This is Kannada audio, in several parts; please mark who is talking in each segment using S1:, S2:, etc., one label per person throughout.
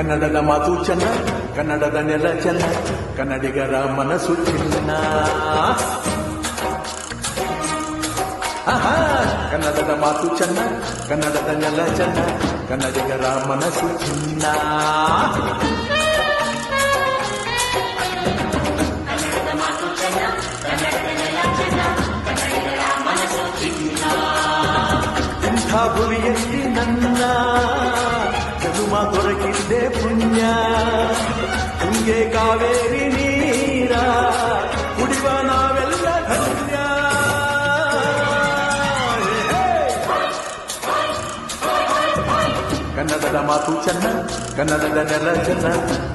S1: ಕನ್ನಡದ ಮಾತು ಚೆನ್ನ, ಕನ್ನಡದ ನೆಲ ಚೆನ್ನ, ಕನ್ನಡಿಗರ ಮನಸ್ಸು ಚಿನ್ನ. ಕನ್ನಡದ ಮಾತು ಚೆನ್ನ, ಕನ್ನಡದ ನೆಲ ಚೆನ್ನ, ಕನ್ನಡಿಗರ ಮನಸ್ಸು ಚಿನ್ನ. ಇಂಥ ಭುವಿಯಲ್ಲಿ ನನ್ನ ಜನುಮ ದೊರಕಿದ್ದೆ ಪುಣ್ಯ. ತುಂಗೆ ಕಾವೇರಿ ನೀರ ಕುಡಿವ ನಾವೆಲ್ಲ ಧನ್ಯ. ಕನ್ನಡದ ಮಾತು ಚೆನ್ನ, ಕನ್ನಡದ ನೆಲ ಚೆನ್ನ,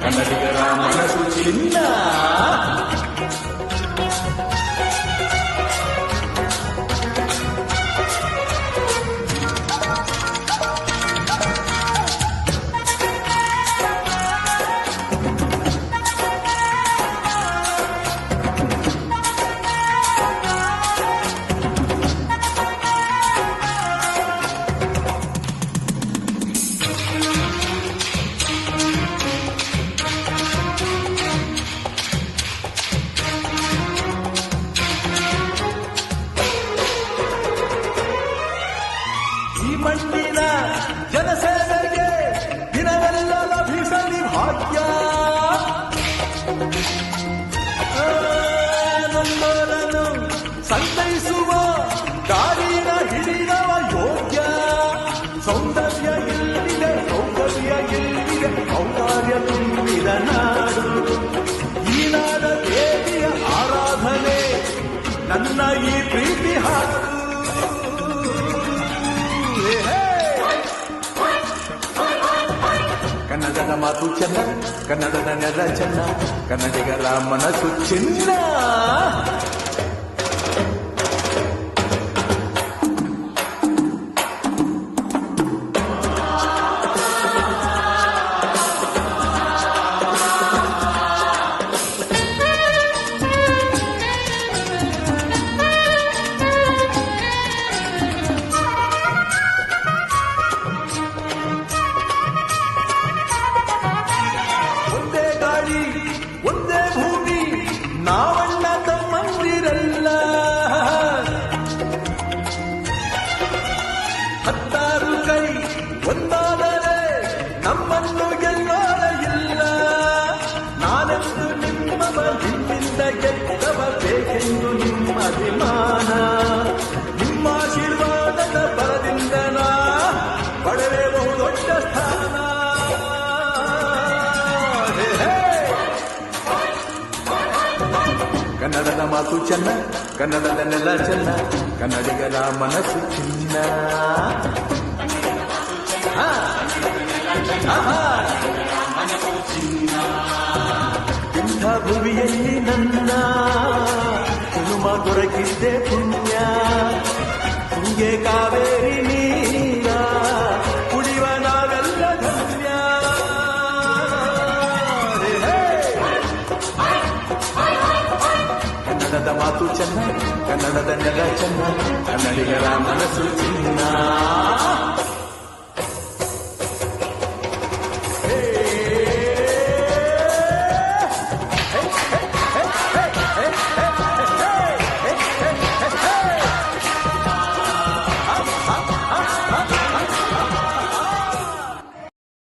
S1: ಕನ್ನಡಿಗರ ಮನಸ್ಸು ಚಿನ್ನ. ಈ ಮಣ್ಣಿನ ಜನಸೇವೆಗೆ ದಿನವೆಲ್ಲ ಲಭಿಸಲಿ ಭಾಗ್ಯ. ನಮ್ಮರನ್ನು ಸಂತೈಸುವ ದಾರಿನ ಹಿಡಿದವ ಯೋಗ್ಯ. ಸೌಂದರ್ಯ ಇಲ್ಲಿದೆ, ಸೌಕರ್ಯ ಇಲ್ಲಿದೆ, ಔದಾರ್ಯ ತುಂಬಿದ ನಾಡು. ಈ ನಾಡ ದೇವಿಯ ಆರಾಧನೆ ನನ್ನ ಈ ಪ್ರೀತಿ ಹಾಡು. ಕನ್ನಡದ ಮಾತು ಚೆನ್ನ, ಕನ್ನಡದ ನೆಲ ಚೆನ್ನ, ಕನ್ನಡಿಗರ ಮನಸ್ಸು ಚಿನ್ನ. ಒಂದೇ ಭೂಮಿ ನಾವಣ್ಣ ತಮ್ಮಂದಿರಲ್ಲ. ಹತ್ತಾರು ಕೈ ಒಂದಾದರೆ ನಮ್ಮನ್ನು ಗೆಲ್ಲೋಣ ಇಲ್ಲ. ನಾನೆಂದು ನಿಮ್ಮವ, ನಿಮ್ಮಿಂದ ಗೆದ್ದವ, ಬೇಕೆಂದು ನಿಮ್ಮ ಅಭಿಮಾನ. ನಿಮ್ಮ ಆಶೀರ್ವಾದದ ಬಲದಿಂದ ನಾ ಪಡೆವೆ ಬಹುದೊಡ್ಡ ಸ್ಥಾನ. ಕನ್ನಡದ ಮಾತು ಚೆನ್ನ, ಕನ್ನಡದ ನೆಲ ಚೆನ್ನ, ಕನ್ನಡಿಗರ ಮನಸ್ಸು ಚಿನ್ನ. ಇಂಥ ಭುವಿಯಲ್ಲಿ ನನ್ನ ಜನುಮ ದೊರಕಿದ್ದೆ ಪುಣ್ಯ. ತುಂಗೆ ಕಾವೇರಿ ನೀರ ಕುಡಿವ ನಾವೆಲ್ಲ ಧನ್ಯ. ಕನ್ನಡದ ಮಾತು ಚೆನ್ನ, ಕನ್ನಡದ ನೆಲ ಚೆನ್ನ, ಕನ್ನಡಿಗರ ಮನಸ್ಸು ಚಿನ್ನ.